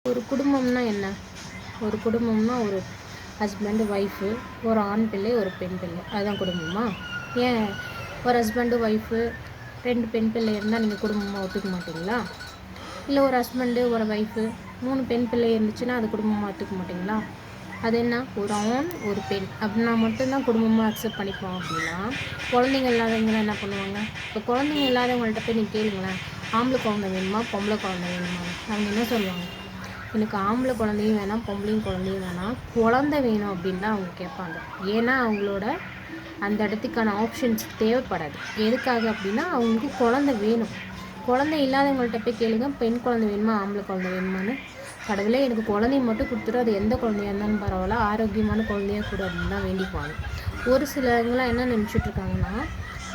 ஒரு குடும்பம்னா என்ன? ஒரு குடும்பம்னா ஒரு ஹஸ்பண்டு, ஒய்ஃபு, ஒரு ஆண் பிள்ளை, ஒரு பெண் பிள்ளை. அதுதான் குடும்பமா? ஏன் ஒரு ஹஸ்பண்டு, ஒய்ஃபு, 2 பெண் பிள்ளை இருந்தால் நீங்கள் குடும்பமாக ஒத்துக்க மாட்டிங்களா? இல்லை ஒரு ஹஸ்பண்டு, ஒரு ஒய்ஃபு, 3 பெண் பிள்ளை இருந்துச்சுன்னா அது குடும்பமாக ஒத்துக்க மாட்டிங்களா? அது என்ன, ஒரு ஆண் ஒரு பெண் அப்படின்னா மட்டும்தான் குடும்பமாக அக்செப்ட் பண்ணிப்போம். அப்படின்னா குழந்தைங்க இல்லாதவங்களாம் என்ன பண்ணுவாங்க? இப்போ குழந்தைங்க இல்லாதவங்கள்ட்ட போய் நீங்கள் கேளுங்களேன், ஆம்பளை குழந்தை வேணுமா பொம்பளை குழந்தை வேணுமா? அவங்க என்ன சொல்லுவாங்க? எனக்கு ஆம்பளை குழந்தையும் வேணாம் பொம்பளையும் குழந்தையும் வேணாம், குழந்தை வேணும் அப்படின்னு தான் அவங்க கேட்பாங்க. ஏன்னா அவங்களோட அந்த இடத்துக்கான ஆப்ஷன்ஸ் தேவைப்படாது. எதுக்காக அப்படின்னா அவங்களுக்கு குழந்தை வேணும். குழந்தை இல்லாதவங்கள்ட்ட போய் கேளுங்க, பெண் குழந்தை வேணுமா ஆம்பளை குழந்தை வேணுமான்னு. கடவுளே எனக்கு குழந்தைய மட்டும் கொடுத்துட்டு அது எந்த குழந்தையா இருந்தாலும் பரவாயில்ல, ஆரோக்கியமான குழந்தையாக கூட அப்படின்னு தான் வேண்டிக்குவாங்க. ஒரு சிலவங்களாம் என்ன நினச்சிட்ருக்காங்கன்னா,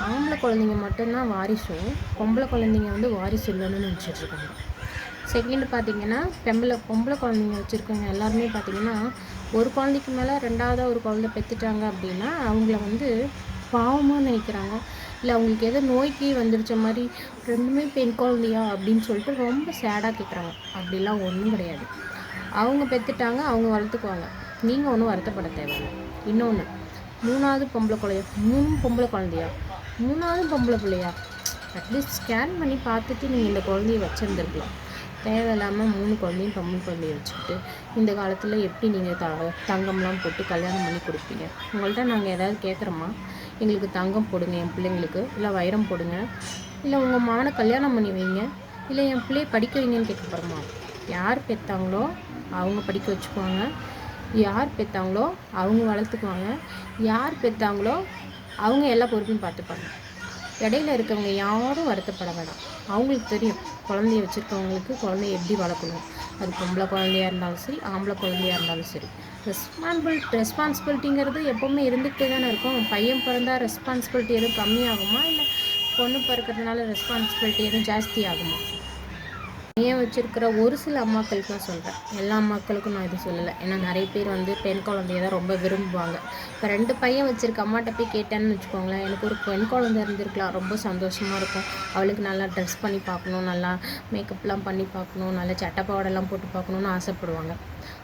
ஆம்பளை குழந்தைங்க மட்டும்தான் வாரிசும், பொம்பளை குழந்தைங்க வந்து வாரிசு இல்லைன்னு நினச்சிட்ருக்காங்க. செகண்ட் பார்த்திங்கன்னா, பொம்பளை குழந்தைங்க வச்சுருக்கவங்க எல்லாருமே பார்த்திங்கன்னா, ஒரு குழந்தைக்கு மேலே ரெண்டாவதாக ஒரு குழந்தை பெற்றுட்டாங்க அப்படின்னா அவங்கள வந்து பாவமாக நினைக்கிறாங்க. இல்லை அவங்களுக்கு எதோ நோய்க்கு வந்துருச்ச மாதிரி, 2மே பெண் குழந்தையா அப்படின்னு சொல்லிட்டு ரொம்ப சேடாக கேட்குறாங்க. அப்படிலாம் ஒன்றும் கிடையாது. அவங்க பெற்றுட்டாங்க, அவங்க வளர்த்துக்குவாங்க. நீங்கள் ஒன்றும் வருத்தப்பட தேவையில்லை. இன்னொன்று, 3வது பொம்பளை குழந்தையா, 3 பொம்பளை குழந்தையா, 3வது பொம்பளை பிள்ளையா, அட்லீஸ்ட் ஸ்கேன் பண்ணி பார்த்துட்டு நீங்கள் இந்த குழந்தைய வச்சுருந்துருக்கலாம். தேவையில்லாமல் 3 குழந்தையும் பொம்பளை குழந்தைய வச்சுக்கிட்டு இந்த காலத்தில் எப்படி நீங்கள் தங்கம்லாம் போட்டு கல்யாணம் பண்ணி கொடுப்பீங்க? உங்கள்கிட்ட நாங்கள் ஏதாவது கேட்குறோமா? எங்களுக்கு தங்கம் போடுங்க என் பிள்ளைங்களுக்கு, இல்லை வைரம் போடுங்க, இல்லை உங்கள் மகனை கல்யாணம் பண்ணி வைங்க, இல்லை என் பிள்ளையை படிக்க வைங்கன்னு கேட்க போகிறோமா? யார் பெற்றாங்களோ அவங்க படிக்க வச்சுக்குவாங்க, யார் பெற்றாங்களோ அவங்க வளர்த்துக்குவாங்க, யார் பெற்றாங்களோ அவங்க எல்லா பொறுப்பையும் பார்த்துப்பாங்க. இடையில இருக்கவங்க யாரும் வருத்தப்பட வேண்டாம். அவங்களுக்கு தெரியும் குழந்தைய வச்சுருக்கவங்களுக்கு குழந்தைய எப்படி வளர்க்கணும். அது பொம்பளை குழந்தையாக இருந்தாலும் சரி, ஆம்பளை குழந்தையாக இருந்தாலும் சரி. ரெஸ்பான்சிபிலிட்டிங்கிறது எப்போவுமே இருந்துகிட்டே தானே இருக்கும். பையன் பிறந்தா ரெஸ்பான்சிபிலிட்டி எதுவும் கம்மியாகுமா, இல்லை பொண்ணு பிறக்கிறதுனால ரெஸ்பான்சிபிலிட்டி எதுவும் ஜாஸ்தி ஆகுமா? ஏன் வச்சுருக்கிற ஒரு சில அம்மாக்களுக்கு தான் சொல்கிறேன், எல்லா அம்மாக்களுக்கும் நான் எதுவும் சொல்லலை. ஏன்னா நிறைய பேர் வந்து பெண் குழந்தைய தான் ரொம்ப விரும்புவாங்க. இப்போ 2 பையன் வச்சுருக்க அம்மாட்ட போய் கேட்டேன்னு வச்சுக்கோங்களேன், எனக்கு ஒரு பெண் குழந்தை இருந்திருக்கலாம், ரொம்ப சந்தோஷமாக இருக்கும், அவளுக்கு நல்லா ட்ரெஸ் பண்ணி பார்க்கணும், நல்லா மேக்கப்லாம் பண்ணி பார்க்கணும், நல்லா சட்டப்பாவடெல்லாம் போட்டு பார்க்கணுன்னு ஆசைப்படுவாங்க.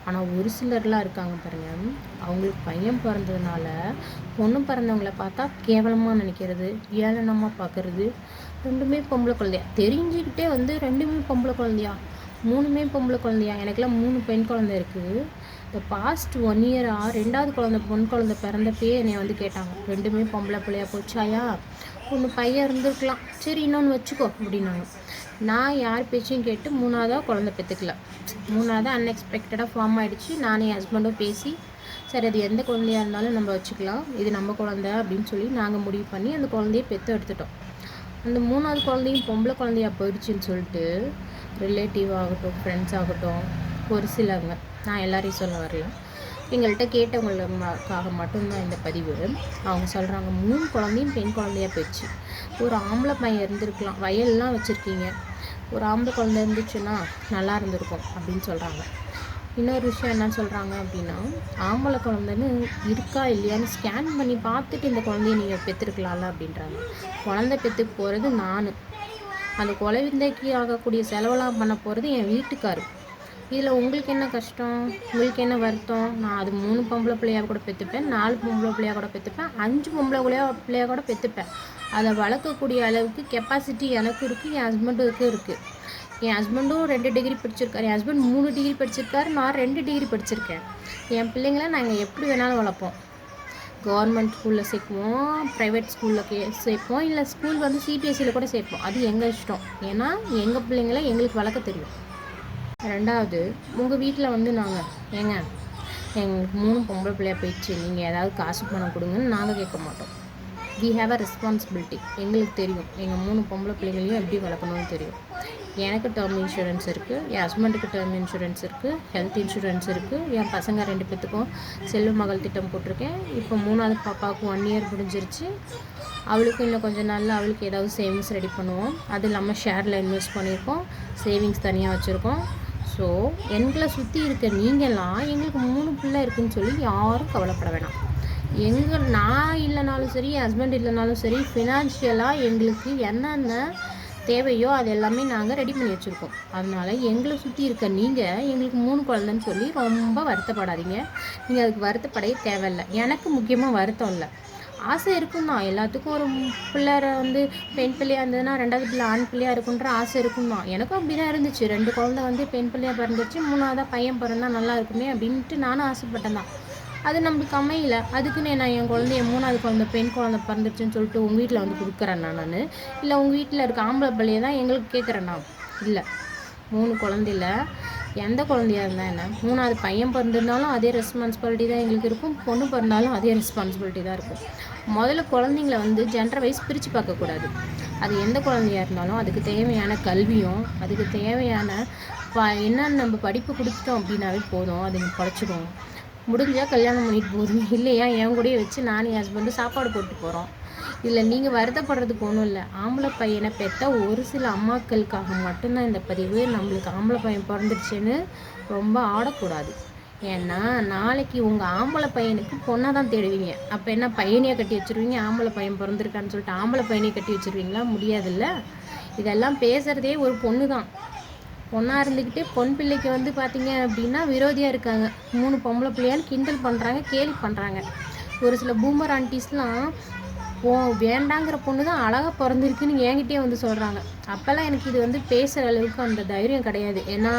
ஆனால் ஒரு சிலர்லாம் இருக்காங்க பாருங்கள், அவங்களுக்கு பையன் பிறந்ததுனால பொண்ணு பிறந்தவங்கள பார்த்தா கேவலமாக நினைக்கிறது, ஏளனமாக பார்க்குறது. 2மே பொம்பளை குழந்தையா தெரிஞ்சுக்கிட்டே வந்து 2மே பொம்பளை குழந்தையா, 3மே பொம்பளை குழந்தையா. எனக்கெல்லாம் 3 பெண் குழந்தை இருக்குது. இந்த பாஸ்ட் 1 இயராக 2வது குழந்தை பொன் குழந்தை பிறந்தப்பே என்னை வந்து கேட்டாங்க, 2மே பொம்பளை பிள்ளையா போச்சாயா, ஒன்று பையன் இருந்திருக்கலாம், சரி இன்னொன்று வச்சுக்கோ அப்படின்னாங்க. நான் யார் பேச்சையும் கேட்டு 3வதாக குழந்தை பெற்றுக்கல. 3வதாக அன்எக்ஸ்பெக்டடாக ஃபார்ம் ஆகிடுச்சு. நானே என் ஹஸ்பண்டும் பேசி, சரி அது எந்த குழந்தையாக இருந்தாலும் நம்ம வச்சுக்கலாம், இது நம்ம குழந்தை அப்படின்னு சொல்லி நாங்கள் முடிவு பண்ணி அந்த குழந்தைய பெற்று எடுத்துட்டோம். அந்த 3வது குழந்தையும் பொம்பளை குழந்தையாக போயிடுச்சுன்னு சொல்லிட்டு ரிலேட்டிவ் ஆகட்டும், ஃப்ரெண்ட்ஸ் ஆகட்டும், ஒரு சிலவங்க, நான் எல்லாரையும் சொல்ல வரல, எங்கள்கிட்ட கேட்டவங்களுக்காக மட்டும்தான் இந்த பதிவு. அவங்க சொல்கிறாங்க, 3 குழந்தையும் பெண் குழந்தையாக போயிடுச்சு, ஒரு ஆம்பளை பையன் இருந்திருக்கலாம், வயல்லாம் வச்சுருக்கீங்க, ஒரு ஆம்பளை குழந்தை இருந்துச்சுன்னா நல்லா இருந்திருக்கும் அப்படின்னு சொல்கிறாங்க. இன்னொரு விஷயம் என்ன சொல்கிறாங்க அப்படின்னா, ஆம்பளை குழந்தைன்னு இருக்கா இல்லையான்னு ஸ்கேன் பண்ணி பார்த்துட்டு இந்த குழந்தைய நீங்கள் பெற்றுருக்கலாம்ல அப்படின்றாங்க. குழந்தை பெற்றுக்கு போகிறது நான், அந்த குழந்தைக்கு ஆகக்கூடிய செலவெல்லாம் பண்ண போகிறது என் வீட்டுக்காரு. இதில் உங்களுக்கு என்ன கஷ்டம், உங்களுக்கு என்ன வருத்தம்? நான் அது 3 பொம்பளை பிள்ளையாக கூட பெற்றுப்பேன், 4 பொம்பளை பிள்ளையாக கூட பெற்றுப்பேன், 5 பொம்பளை பிள்ளையாக கூட பெற்றுப்பேன். அதை வளர்க்கக்கூடிய அளவுக்கு கெப்பாசிட்டி எனக்கு இருக்குது, என் ஹஸ்பண்டுக்கு இருக்குது. என் ஹஸ்பண்டும் 2 டிகிரி படிச்சிருக்காரு, என் ஹஸ்பண்ட் 3 டிகிரி படிச்சிருக்காரு, நான் 2 டிகிரி படிச்சிருக்கேன். என் பிள்ளைங்கள நாங்கள் எப்படி வேணாலும் வளர்ப்போம். கவர்மெண்ட் ஸ்கூலில் சேர்ப்போம், ப்ரைவேட் ஸ்கூலில் சேர்ப்போம், இல்லை ஸ்கூல் வந்து சிபிஎஸ்சியில் கூட சேர்ப்போம். அது எங்கள் இஷ்டம். ஏன்னா எங்கள் பிள்ளைங்கள எங்களுக்கு வளர்க்க தெரியும். 2வது, உங்கள் வீட்டில் வந்து நாங்கள் எங்களுக்கு 3 பொம்பளை பிள்ளையாக போயிடுச்சு, நீங்கள் ஏதாவது காசு பணம் கொடுங்கன்னு நாங்கள் கேட்க மாட்டோம். We have a responsibility. எங்களுக்கு தெரியும் எங்கள் 3 பொம்பளை பிள்ளைங்களையும் எப்படி வளர்க்கணும்னு தெரியும். எனக்கு டேர்ம் இன்சூரன்ஸ் இருக்குது, என் ஹஸ்பண்டுக்கு டேர்ம் இன்சூரன்ஸ் இருக்குது, ஹெல்த் இன்சூரன்ஸ் இருக்குது, என் பசங்க 2 பேத்துக்கும் செல்வ மகள் திட்டம் போட்டிருக்கேன். இப்போ 3வது பாப்பாவுக்கு 1 இயர் முடிஞ்சிருச்சு. அவளுக்கும் இன்னும் கொஞ்சம் நாளில் அவளுக்கு ஏதாவது சேவிங்ஸ் ரெடி பண்ணுவோம். அது இல்லாமல் ஷேரில் இன்வெஸ்ட் பண்ணியிருக்கோம், சேவிங்ஸ் தனியாக வச்சுருக்கோம். ஸோ எங்களை சுற்றி இருக்க நீங்கள்லாம் எங்களுக்கு 3 பிள்ளை இருக்குதுன்னு சொல்லி யாரும் கவலைப்பட வேணாம். நான் இல்லைனாலும் சரி, என் ஹஸ்பண்ட் இல்லைனாலும் சரி, ஃபினான்ஷியலாக எங்களுக்கு என்னென்ன தேவையோ அது எல்லாமே நாங்கள் ரெடி பண்ணி வச்சுருக்கோம். அதனால் எங்களை சுற்றி இருக்க நீங்கள் எங்களுக்கு 3 குழந்தைன்னு சொல்லி ரொம்ப வருத்தப்படாதீங்க. நீங்கள் அதுக்கு வருத்தப்படவே தேவையில்லை. எனக்கு முக்கியமாக வருத்தம் இல்லை, ஆசை இருக்கும் தான். எல்லாத்துக்கும் ஒரு பிள்ளைற வந்து பெண் பிள்ளையாக இருந்ததுன்னா 2வது பிள்ளை ஆண் பிள்ளையாக இருக்குன்ற ஆசை இருக்கும் தான். எனக்கும் அப்படி தான் இருந்துச்சு. 2 குழந்தை வந்து பெண் பிள்ளையாக பிறந்துச்சு, 3வதாக பையன் பிறந்தா நல்லா இருக்குமே அப்படின்ட்டு நானும் ஆசைப்பட்டேன் தான். அது நம்மளுக்கு அமையல. அதுக்குன்னு நான் என் குழந்தைய 3வது குழந்தை பெண் குழந்தை பிறந்துருச்சுன்னு சொல்லிட்டு உங்கள் வீட்டில் வந்து கொடுக்குறேன்னா நான்? இல்லை உங்கள் வீட்டில் இருக்க ஆம்பளை பிள்ளையை தான் எங்களுக்கு கேட்குறேன்னா? இல்லை. 3 குழந்தையில எந்த குழந்தையாக இருந்தால் என்ன, 3வது பையன் பிறந்திருந்தாலும் அதே ரெஸ்பான்சிபிலிட்டி தான் எங்களுக்கு இருக்கும், பொண்ணு பிறந்தாலும் அதே ரெஸ்பான்சிபிலிட்டி தான் இருக்கும். முதல்ல குழந்தைங்கள வந்து ஜென்டர் வைஸ் பிரித்து பார்க்கக்கூடாது. அது எந்த குழந்தையாக இருந்தாலும் அதுக்கு தேவையான கல்வியும் அதுக்கு தேவையான என்னென்னு நம்ம படிப்பு கொடுத்துட்டோம் அப்படின்னாவே போதும், அதுங்க படைச்சிடும். முடிஞ்சால் கல்யாணம் பண்ணிட்டு போதும், இல்லையா என் கூடயே வச்சு நானும் என் ஹஸ்பண்டும் சாப்பாடு போட்டு போகிறோம். இதில் நீங்கள் வருத்தப்படுறதுக்கு ஒன்றும் இல்லை. ஆம்பளை பையனை பெற்ற ஒரு சில அம்மாக்களுக்காக மட்டும்தான் இந்த பதிவு. நம்மளுக்கு ஆம்பளை பையன் பிறந்துருச்சுன்னு ரொம்ப ஆடக்கூடாது. ஏன்னா நாளைக்கு உங்கள் ஆம்பளை பையனுக்கு பொண்ணை தான் தேடுவீங்க. அப்போ என்ன பையனையே கட்டி வச்சுருவீங்க? ஆம்பளை பையன் பிறந்திருக்கான்னு சொல்லிட்டு ஆம்பளை பையனையே கட்டி வச்சுருவீங்களா? முடியாதுல்ல. இதெல்லாம் பேசுகிறதே ஒரு பொண்ணு தான். பொண்ணாக இருந்துக்கிட்டே பொன் பிள்ளைக்கு வந்து பார்த்தீங்க அப்படின்னா விரோதியாக இருக்காங்க. 3 பொம்பளை பிள்ளையான்னு கிண்டல் பண்ணுறாங்க, கேலி பண்ணுறாங்க. ஒரு சில பூமர் ஆண்டிஸ்லாம் வேண்டாங்கிற பொண்ணு தான் அழகாக பிறந்திருக்குன்னு என்கிட்டயே வந்து சொல்கிறாங்க. அப்போல்லாம் எனக்கு இது வந்து பேசுகிற அளவுக்கு அந்த தைரியம் கிடையாது. ஏன்னா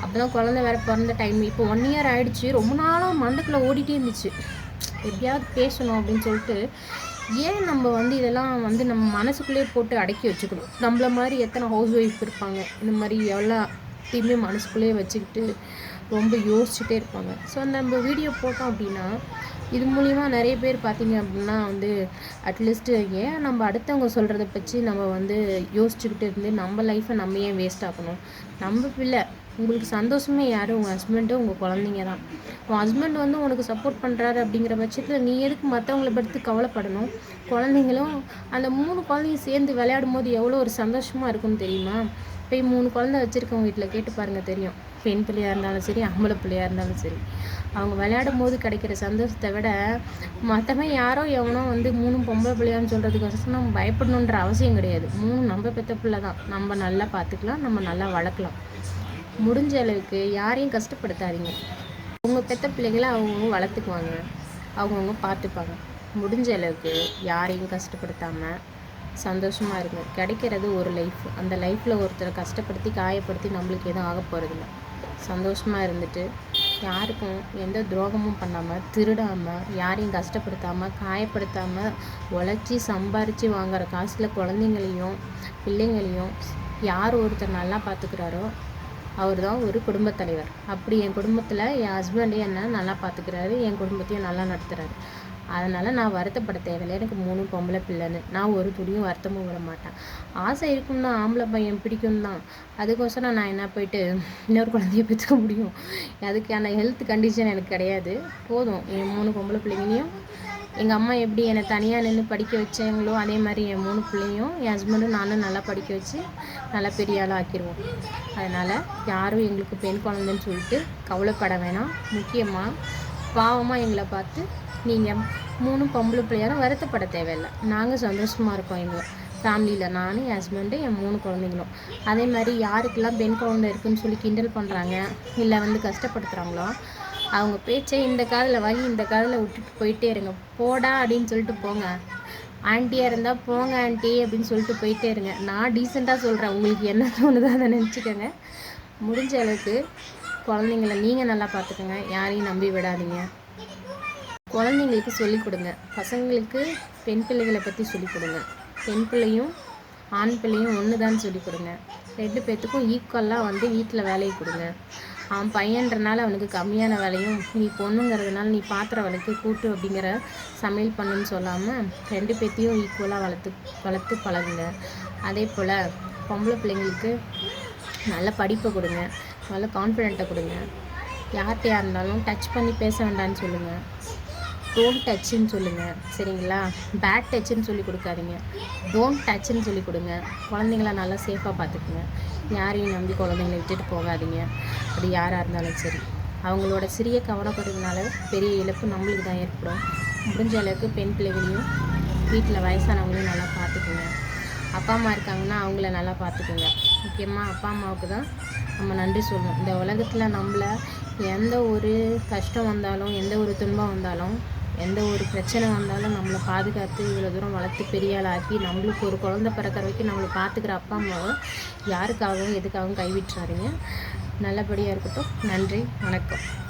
அப்போ தான் குழந்தை வேறு பிறந்த டைம். இப்போ 1 இயர் ஆகிடுச்சு. ரொம்ப நாளாக மண்டக்குள்ளே ஓடிட்டே இருந்துச்சு, எப்படியாவது பேசணும் அப்படின்னு சொல்லிட்டு. ஏன் நம்ம வந்து இதெல்லாம் வந்து நம்ம மனசுக்குள்ளேயே போட்டு அடக்கி வச்சுக்கணும்? நம்மள மாதிரி எத்தனை ஹவுஸ் ஒய்ஃப் இருப்பாங்க இந்த மாதிரி எல்லாத்தையுமே மனசுக்குள்ளேயே வச்சுக்கிட்டு ரொம்ப யோசிச்சுட்டே இருப்பாங்க. ஸோ நம்ம வீடியோ போட்டோம் அப்படின்னா இது மூலிமா நிறைய பேர் பார்த்திங்க அப்படின்னா வந்து அட்லீஸ்ட்டு ஏன் நம்ம அடுத்தவங்க சொல்கிறத பற்றி நம்ம வந்து யோசிச்சுக்கிட்டு இருந்து நம்ம லைஃப்பை நம்ம ஏன் வேஸ்ட் ஆக்கணும்? நம்ம பிள்ளை உங்களுக்கு சந்தோஷமே யார்? உங்கள் ஹஸ்பண்டு, உங்கள் குழந்தைங்க தான். உன் ஹஸ்பண்ட் வந்து உனக்கு சப்போர்ட் பண்ணுறாரு அப்படிங்கிற பட்சத்தில் நீ எதுக்கு மற்றவங்கள பற்றி கவலைப்படணும்? குழந்தைங்களும் அந்த 3 குழந்தைங்க சேர்ந்து விளையாடும் போது எவ்வளோ ஒரு சந்தோஷமாக இருக்குன்னு தெரியுமா? போய் 3 குழந்தை வச்சுருக்கவங்க வீட்டில் கேட்டு பாருங்கள், தெரியும். பெண் பிள்ளையாக இருந்தாலும் சரி, ஆம்பளை பிள்ளையாக இருந்தாலும் சரி, அவங்க விளையாடும் போது கிடைக்கிற சந்தோஷத்தை விட மற்றவன் யாரோ எவனோ வந்து 3 பொம்பளை பிள்ளையான்னு சொல்கிறதுக்கு நம்ம பயப்படணுன்ற அவசியம் கிடையாது. 3 நம்ம பெற்ற பிள்ளை தான். நம்ம நல்லா பார்த்துக்கலாம், நம்ம நல்லா வளர்க்கலாம். முடிஞ்ச அளவுக்கு யாரையும் கஷ்டப்படுத்தாதீங்க. உங்கள் பெற்ற பிள்ளைகளை அவங்கவுங்க வளர்த்துக்குவாங்க, அவங்கவுங்க பார்த்துப்பாங்க. முடிஞ்ச அளவுக்கு யாரையும் கஷ்டப்படுத்தாமல் சந்தோஷமாக இருங்க. கிடைக்கிறது ஒரு லைஃப். அந்த லைஃப்பில் ஒருத்தரை கஷ்டப்படுத்தி காயப்படுத்தி நம்மளுக்கு எதுவும் ஆக போகிறதில்ல. சந்தோஷமாக இருந்துட்டு யாருக்கும் எந்த துரோகமும் பண்ணாமல், திருடாமல், யாரையும் கஷ்டப்படுத்தாமல், காயப்படுத்தாமல், உழைச்சி சம்பாரித்து வாங்குகிற காசில் குழந்தைங்களையும் பிள்ளைங்களையும் யார் ஒருத்தர் நல்லா பார்த்துக்கிறாரோ அவர் தான் ஒரு குடும்பத் தலைவர். அப்படி என் குடும்பத்தில் என் ஹஸ்பண்டு என்ன நல்லா பார்த்துக்கிறாரு, என் குடும்பத்தையும் நல்லா நடத்துகிறாரு. அதனால் நான் வருத்தப்பட தேவையில்லை. எனக்கு 3 பொம்பளை பிள்ளைன்னு நான் ஒரு துளியும் வருத்தமும் விட மாட்டேன். ஆசை இருக்கும் தான், ஆம்பளை பையன் பிடிக்கும் தான். அதுக்கோசரம் நான் என்ன போயிட்டு இன்னொரு குழந்தைய பெற்றுக்க முடியும்? அதுக்கான ஹெல்த் கண்டிஷன் எனக்கு கிடையாது. போதும், என் 3 பொம்பளை பிள்ளைங்களையும் எங்கள் அம்மா எப்படி என்னை தனியாக நின்று படிக்க வச்சாங்களோ அதே மாதிரி என் 3 பிள்ளையும் என் ஹஸ்பண்டும் நானும் நல்லா படிக்க வச்சு நல்லா பெரிய ஆளாக ஆக்கிடுவோம். அதனால் யாரும் எங்களுக்கு பெண் குழந்தைன்னு சொல்லிட்டு கவலைப்பட வேணாம். முக்கியமாக பாவமாக எங்களை பார்த்து நீங்கள் 3 பொம்பளை பிள்ளையாரும் வருத்தப்பட தேவையில்லை. நாங்கள் சந்தோஷமாக இருக்கோம். எங்கள் ஃபேமிலியில் நான், என் ஹஸ்பண்டு, என் 3 குழந்தைங்களும். அதே மாதிரி யாருக்கெல்லாம் பெண் குழந்தை இருக்குதுன்னு சொல்லி கிண்டல் பண்ணுறாங்க இல்லை வந்து கஷ்டப்படுத்துகிறாங்களோ அவங்க பேச்சை இந்த காதில் வாங்கி இந்த காதில் விட்டுட்டு போயிட்டே இருங்க. போடா அப்படின்னு சொல்லிட்டு போங்க. ஆண்டியாக இருந்தால் போங்க ஆண்டி அப்படின்னு சொல்லிட்டு போயிட்டே இருங்க. நான் டீசெண்டாக சொல்கிறேன், உங்களுக்கு என்ன தோணுதோ அதை நினச்சிக்கோங்க. முடிஞ்ச அளவுக்கு குழந்தைங்கள நீங்கள் நல்லா பார்த்துக்கோங்க, யாரையும் நம்பி விடாதீங்க. குழந்தைங்களுக்கு சொல்லிக் கொடுங்க. பசங்களுக்கு பெண் பிள்ளைகளை பற்றி சொல்லிக் கொடுங்க. பெண் பிள்ளையும் ஆண் பிள்ளையும் ஒன்று தான் சொல்லிக் கொடுங்க. 2 பேர்த்துக்கும் ஈக்குவலாக வந்து வீட்டில் வேலையை கொடுங்க. அவன் பையன்றனால அவனுக்கு கம்மியான வேலையும், நீ பொண்ணுங்கிறதுனால நீ பாத்திரம் விளக்கு கூட்டு அப்படிங்கிற சமையல் பண்ணுன்னு சொல்லாமல் 2 பேர்த்தையும் ஈக்குவலாக வளர்த்து பழகுங்க. அதே போல் பொம்பளை பிள்ளைங்களுக்கு நல்ல படிப்பை கொடுங்க, நல்ல கான்ஃபிடென்ட்டை கொடுங்க. யார்கிட்டையாக இருந்தாலும் டச் பண்ணி பேச வேண்டாம்னு சொல்லுங்கள். டோன்ட் டச்சுன்னு சொல்லுங்கள், சரிங்களா? பேட் டச்சுன்னு சொல்லி கொடுக்காதீங்க, டோன்ட் டச்சுன்னு சொல்லி கொடுங்க. குழந்தைங்கள நல்லா சேஃபாக பார்த்துக்குங்க. யாரையும் நம்பி குழந்தைங்கள விட்டுட்டு போகாதீங்க. அது யாராக இருந்தாலும் சரி. அவங்களோட சிறிய கவனக்குறைவினால பெரிய இழப்பு நம்மளுக்கு தான் ஏற்படும். முடிஞ்ச அளவுக்கு பெண் பிள்ளைகளையும் வீட்டில் வயசானவங்களையும் நல்லா பார்த்துக்குங்க. அப்பா அம்மா இருக்காங்கன்னா அவங்கள நல்லா பார்த்துக்குங்க. முக்கியமாக அப்பா அம்மாவுக்கு தான் நம்ம நன்றி சொல்லணும். இந்த உலகத்தில் நம்மளை எந்த ஒரு கஷ்டம் வந்தாலும், எந்த ஒரு துன்பம் வந்தாலும், எந்த ஒரு பிரச்சனை வந்தாலும் நம்மளை பாதுகாத்து இவ்வளோ தூரம் வளர்த்து பெரிய ஆளாக்கி நம்மளுக்கு ஒரு குழந்தை பிறக்கிற வரைக்கும் நம்மளை பார்த்துக்கிற அப்பா அம்மாவை யாருக்காகவும் எதுக்காகவும் கைவிட்டுறாதீங்க. நல்லபடியாக இருக்கட்டும். நன்றி, வணக்கம்.